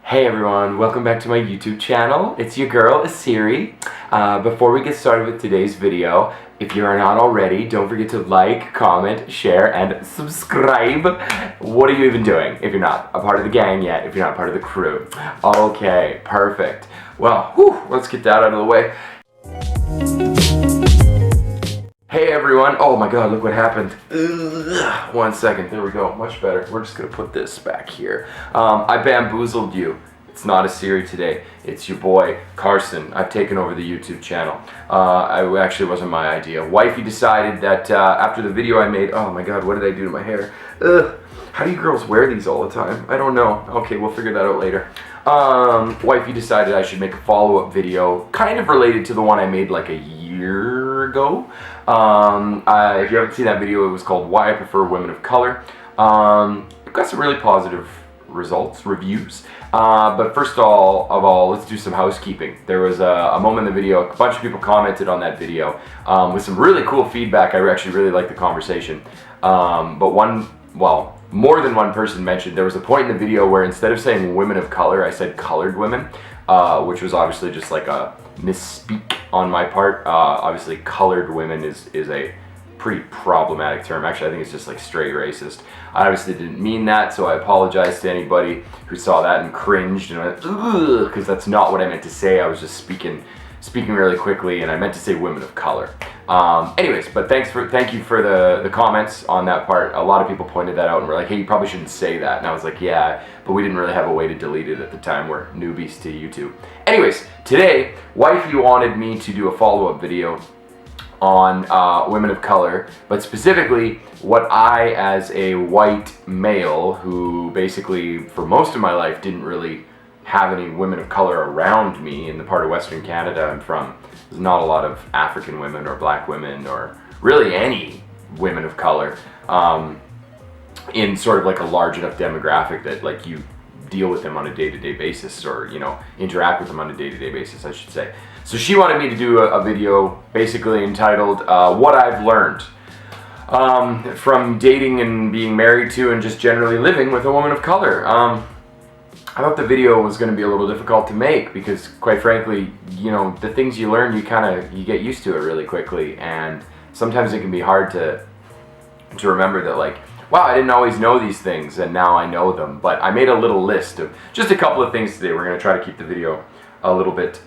Hey everyone, welcome back to my YouTube channel. It's your girl, Esiri. Before we get started with today's video, if you are not already, don't forget to like, comment, share, and subscribe. What are you even doing if you're not a part of the gang yet, if you're not part of the crew? Okay, perfect. Well, let's get that out of the way. Hey everyone, oh my god, look what happened. Ugh. 1 second, there we go, much better. We're just gonna put this back here. I bamboozled you. It's not Esiri today, it's your boy, Carson. I've taken over the YouTube channel. It actually wasn't my idea. Wifey decided that after the video I made, oh my god, what did I do to my hair? Ugh. How do you girls wear these all the time? I don't know. Okay, we'll figure that out later. Wifey decided I should make a follow-up video, kind of related to the one I made like a year ago. If you haven't seen that video, it was called Why I Prefer Women of Color. It got some really positive reviews. But first of all, let's do some housekeeping. There was a moment in the video, a bunch of people commented on that video with some really cool feedback. I actually really liked the conversation. But more than one person mentioned there was a point in the video where instead of saying women of color, I said colored women, which was obviously just like a misspeak on my part. Obviously colored women is a pretty problematic term. Actually, I think it's just like straight racist. I obviously didn't mean that, so I apologize to anybody who saw that and cringed and went, ugh, because that's not what I meant to say. I was just speaking really quickly, and I meant to say women of color. Anyways, but thank you for the comments on that part. A lot of people pointed that out and were like, hey, you probably shouldn't say that. And I was like, yeah, but we didn't really have a way to delete it at the time. We're newbies to YouTube. Anyways, today, Wifey wanted me to do a follow-up video on women of color, but specifically what I, as a white male who basically for most of my life didn't really have any women of color around me in the part of Western Canada I'm from. There's not a lot of African women or black women or really any women of color in sort of like a large enough demographic that like you deal with them on a day-to-day basis, or interact with them on a day-to-day basis, I should say. So she wanted me to do a video basically entitled what I've learned from dating and being married to and just generally living with a woman of color. I thought the video was going to be a little difficult to make because, quite frankly, the things you learn, you get used to it really quickly, and sometimes it can be hard to remember that, like, wow, I didn't always know these things and now I know them. But I made a little list of just a couple of things today. We're going to try to keep the video a little bit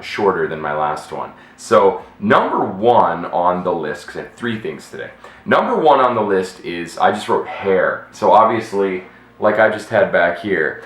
shorter than my last one. So number one on the list, because I have 3 things today. Number one on the list is I just wrote hair. So obviously, like I just had back here,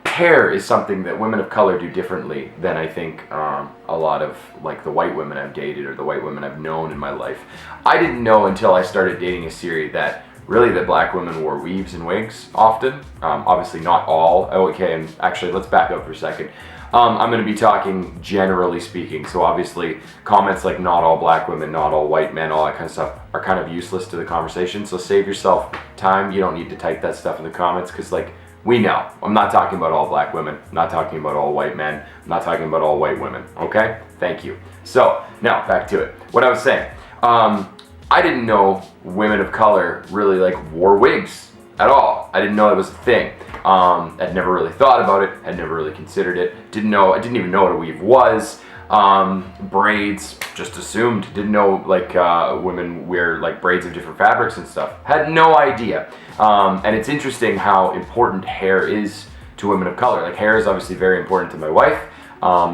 hair is something that women of color do differently than I think a lot of like the white women I've dated or the white women I've known in my life. I didn't know until I started dating Esiri that really that black women wore weaves and wigs often. Obviously not all. Okay, and actually let's back up for a second. I'm going to be talking generally speaking, so obviously comments like not all black women, not all white men, all that kind of stuff are kind of useless to the conversation, so save yourself time. You don't need to type that stuff in the comments because, like, we know. I'm not talking about all black women, I'm not talking about all white men, I'm not talking about all white women, okay? Thank you. So, now, back to it. What I was saying, I didn't know women of color really, like, wore wigs at all. I didn't know it was a thing. I'd never really thought about it, I'd never really considered it, I didn't even know what a weave was. Braids, just assumed, didn't know like women wear like braids of different fabrics and stuff, had no idea. And it's interesting how important hair is to women of color. Like, hair is obviously very important to my wife,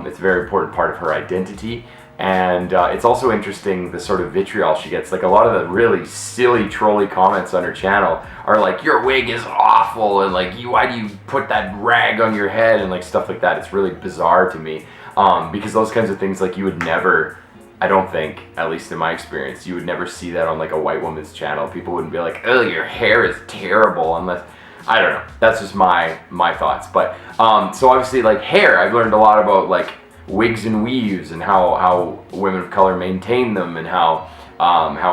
it's a very important part of her identity. And it's also interesting the sort of vitriol she gets. Like, a lot of the really silly, trolly comments on her channel are like, your wig is awful, and like, why do you put that rag on your head, and like stuff like that. It's really bizarre to me because those kinds of things, like, you would never, I don't think, at least in my experience, you would never see that on like a white woman's channel. People wouldn't be like, oh, your hair is terrible, unless, I don't know. That's just my thoughts. But so obviously, like, hair, I've learned a lot about like wigs and weaves and how women of color maintain them, and how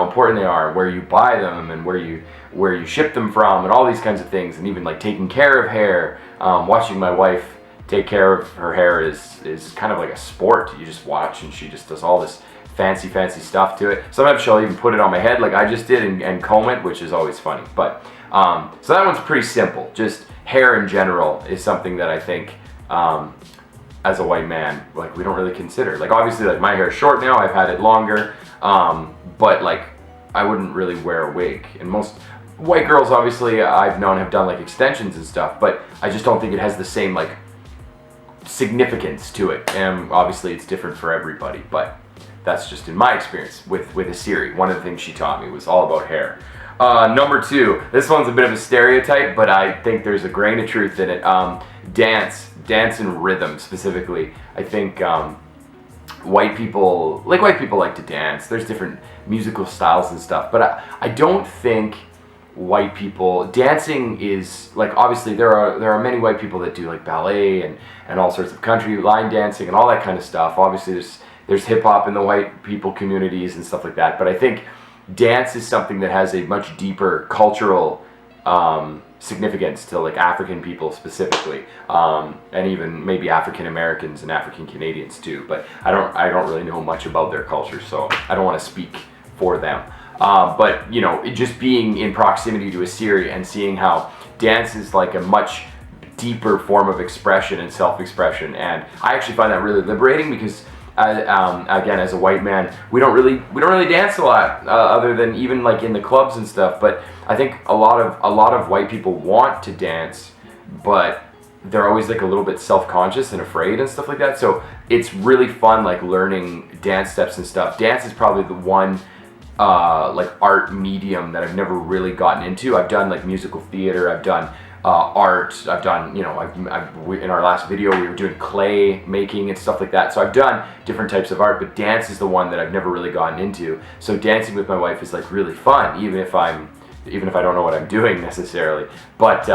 important they are, where you buy them and where you ship them from, and all these kinds of things. And even like taking care of hair, watching my wife take care of her hair is kind of like a sport. You just watch and she just does all this fancy stuff to it. Sometimes she'll even put it on my head like I just did and comb it, which is always funny. But so that one's pretty simple. Just hair in general is something that I think, as a white man, like we don't really consider. Like obviously, like my hair is short now. I've had it longer, but like I wouldn't really wear a wig. And most white girls, obviously, I've known have done like extensions and stuff, but I just don't think it has the same like significance to it. And obviously, it's different for everybody, but that's just in my experience with Esiri. One of the things she taught me was all about hair. Number 2, this one's a bit of a stereotype, but I think there's a grain of truth in it. Dance and rhythm specifically. I think white people like to dance. There's different musical styles and stuff, but I don't think white people dancing is like, obviously there are many white people that do like ballet and all sorts of country line dancing and all that kind of stuff. Obviously there's hip hop in the white people communities and stuff like that, but I think dance is something that has a much deeper cultural significance to like African people specifically, and even maybe African Americans and African Canadians too. But I don't really know much about their culture, so I don't want to speak for them. But you know, just being in proximity to Esiri and seeing how dance is like a much deeper form of expression and self-expression, and I actually find that really liberating because again, as a white man, we don't really dance a lot, other than even like in the clubs and stuff. But I think a lot of white people want to dance, but they're always like a little bit self-conscious and afraid and stuff like that. So it's really fun, like learning dance steps and stuff. Dance is probably the one like art medium that I've never really gotten into. I've done like musical theater, I've done art, I've done, you know, in our last video we were doing clay making and stuff like that. So I've done different types of art, but dance is the one that I've never really gotten into. So dancing with my wife is like really fun, even if I don't know what I'm doing necessarily. But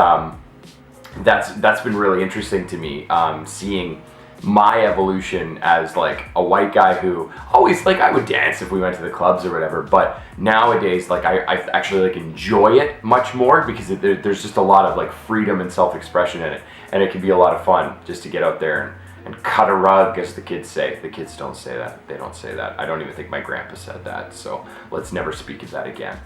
that's been really interesting to me, seeing my evolution as like a white guy who always, like, I would dance if we went to the clubs or whatever, but nowadays like I actually like enjoy it much more because there's just a lot of like freedom and self-expression in it, and it can be a lot of fun just to get out there and cut a rug, as the kids say. The kids don't say that. They don't say that. I don't even think my grandpa said that, so let's never speak of that again.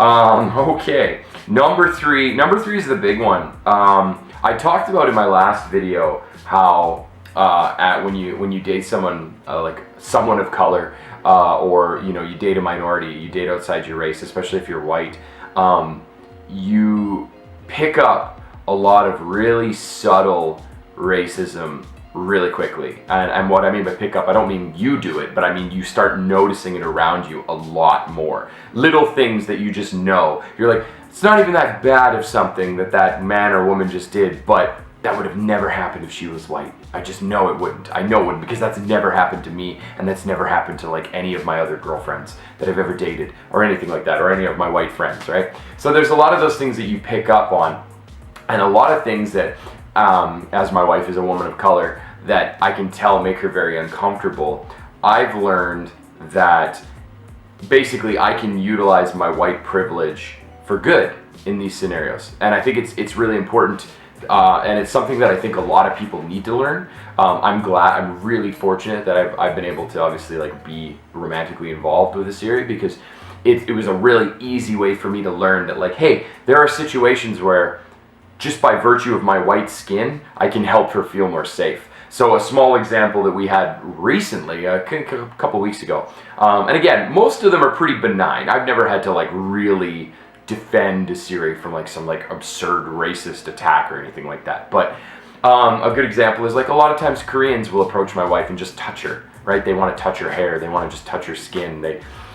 Okay, number three is the big one. I talked about in my last video how when you date someone like someone of color, or you know, you date a minority, you date outside your race, especially if you're white, you pick up a lot of really subtle racism really quickly. And what I mean by pick up, I don't mean you do it, but I mean you start noticing it around you a lot more. Little things that you just know. You're like, it's not even that bad of something that man or woman just did, but that would have never happened if she was white. I just know it wouldn't. I know it wouldn't, because that's never happened to me, and that's never happened to like any of my other girlfriends that I've ever dated, or anything like that, or any of my white friends, right? So there's a lot of those things that you pick up on, and a lot of things that, as my wife is a woman of color, that I can tell make her very uncomfortable. I've learned that basically I can utilize my white privilege for good in these scenarios, and I think it's really important. And it's something that I think a lot of people need to learn. I'm really fortunate that I've been able to obviously like be romantically involved with Esiri, because it was a really easy way for me to learn that, like, hey, there are situations where just by virtue of my white skin, I can help her feel more safe. So a small example that we had recently, a couple weeks ago, and again, most of them are pretty benign. I've never had to like really defend Esiri from like some like absurd racist attack or anything like that. But a good example is like a lot of times Koreans will approach my wife and just touch her, right? They want to touch her hair, they want to just touch her skin,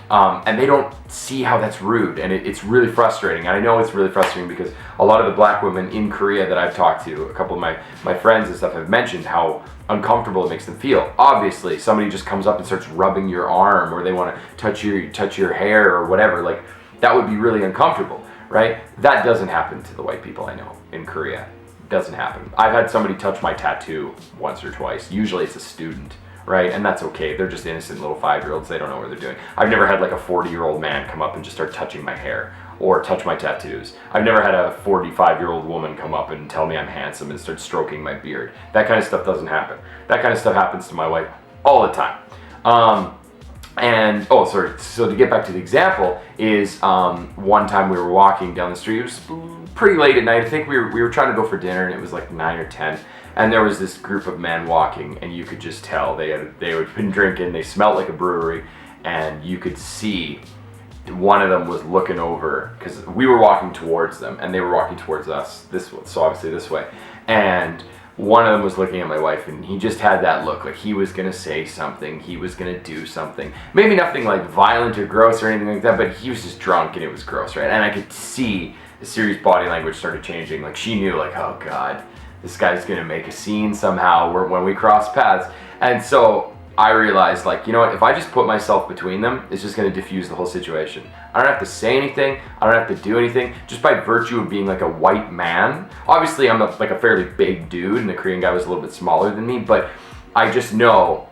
and they don't see how that's rude, and it's really frustrating. And I know it's really frustrating because a lot of the black women in Korea that I've talked to, a couple of my friends and stuff, have mentioned how uncomfortable it makes them feel. Obviously, somebody just comes up and starts rubbing your arm, or they want to touch your hair or whatever, like, that would be really uncomfortable, right? That doesn't happen to the white people I know in Korea. It doesn't happen. I've had somebody touch my tattoo once or twice. Usually it's a student, right? And that's okay. They're just innocent little 5-year-olds. They don't know what they're doing. I've never had like a 40-year-old man come up and just start touching my hair or touch my tattoos. I've never had a 45-year-old woman come up and tell me I'm handsome and start stroking my beard. That kind of stuff doesn't happen. That kind of stuff happens to my wife all the time. And, oh, sorry, so to get back to the example, is one time we were walking down the street. It was pretty late at night. I think we were trying to go for dinner, and it was like 9 or 10. And there was this group of men walking, and you could just tell they had been drinking. They smelled like a brewery, and you could see one of them was looking over, because we were walking towards them, and they were walking towards us, this way, so obviously this way. And one of them was looking at my wife, and he just had that look, like he was gonna say something, he was gonna do something. Maybe nothing like violent or gross or anything like that, but he was just drunk and it was gross, right? And I could see Esiri's body language started changing. Like she knew, like, oh God, this guy's gonna make a scene somehow when we cross paths. And so I realized, like, you know what, if I just put myself between them, it's just gonna diffuse the whole situation. I don't have to say anything, I don't have to do anything, just by virtue of being like a white man. Obviously I'm like a fairly big dude, and the Korean guy was a little bit smaller than me, but I just know,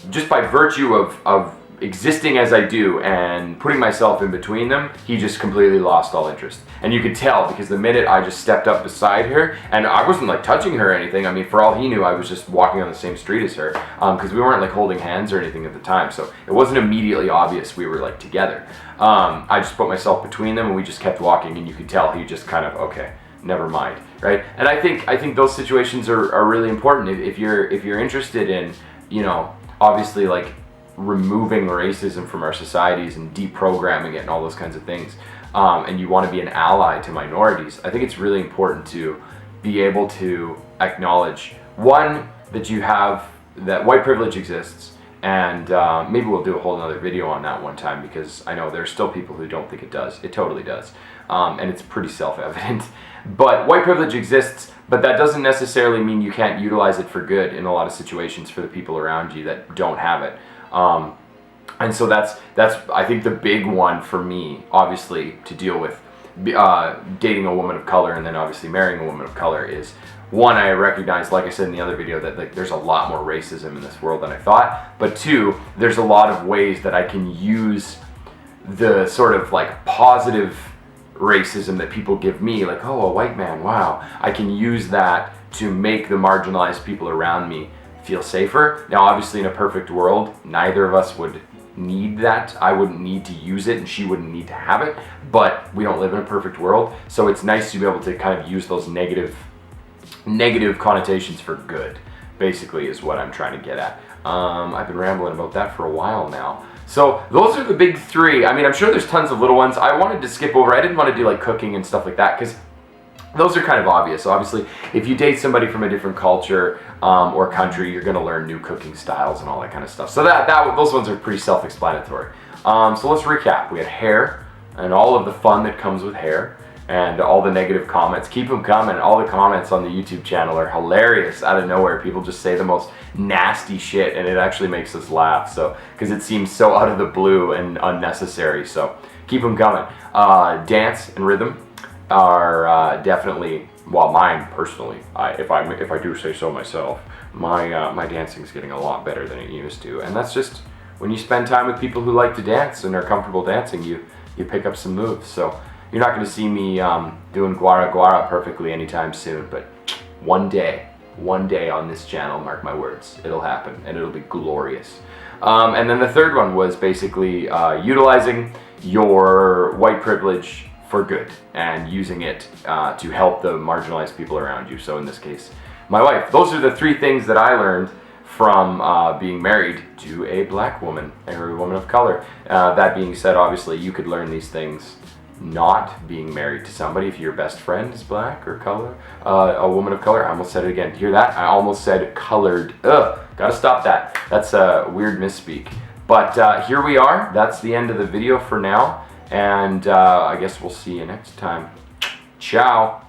just by virtue of existing as I do and putting myself in between them, he just completely lost all interest. And you could tell, because the minute I just stepped up beside her, and I wasn't like touching her or anything, I mean, for all he knew, I was just walking on the same street as her, because we weren't like holding hands or anything at the time, so it wasn't immediately obvious we were like together. I just put myself between them, and we just kept walking, and you could tell he just kind of, okay, never mind, right? And I think those situations are really important. If you're interested in, you know, obviously like removing racism from our societies and deprogramming it and all those kinds of things, and you want to be an ally to minorities, I think it's really important to be able to acknowledge, one, that you have, that white privilege exists, and maybe we'll do a whole nother video on that one time, because I know there's still people who don't think it does. It totally does, and it's pretty self-evident. But white privilege exists, but that doesn't necessarily mean you can't utilize it for good in a lot of situations for the people around you that don't have it. And so that's I think the big one for me, obviously, to deal with dating a woman of color and then obviously marrying a woman of color is, one, I recognize, like I said in the other video, that like there's a lot more racism in this world than I thought, but two, there's a lot of ways that I can use the sort of like positive racism that people give me, like, oh, a white man, wow, I can use that to make the marginalized people around me feel safer. Now, obviously, in a perfect world, neither of us would need that. I wouldn't need to use it, and she wouldn't need to have it, but we don't live in a perfect world, so it's nice to be able to kind of use those negative connotations for good, basically, is what I'm trying to get at. I've been rambling about that for a while now. So those are the big three. I mean, I'm sure there's tons of little ones. I wanted to skip over, I didn't want to do like cooking and stuff like that, because those are kind of obvious. Obviously, if you date somebody from a different culture or country, you're going to learn new cooking styles and all that kind of stuff. So those ones are pretty self-explanatory. So let's recap. We had hair and all of the fun that comes with hair, and all the negative comments. Keep them coming. All the comments on the YouTube channel are hilarious. Out of nowhere, people just say the most nasty shit, and it actually makes us laugh. So, because it seems so out of the blue and unnecessary. So keep them coming. Dance and rhythm are definitely, well, mine personally, if I do say so myself, my dancing is getting a lot better than it used to, and that's just when you spend time with people who like to dance and are comfortable dancing, you pick up some moves. So you're not going to see me doing guara guara perfectly anytime soon, but one day on this channel, mark my words, it'll happen, and it'll be glorious. And then the third one was basically utilizing your white privilege for good and using it to help the marginalized people around you. So in this case, my wife. Those are the three things that I learned from being married to a black woman, or a woman of color. That being said, obviously you could learn these things not being married to somebody. If your best friend is black or color, a woman of color. I almost said it again. Hear that? I almost said colored. Ugh, gotta stop that. That's a weird misspeak. But here we are. That's the end of the video for now. And I guess we'll see you next time. Ciao.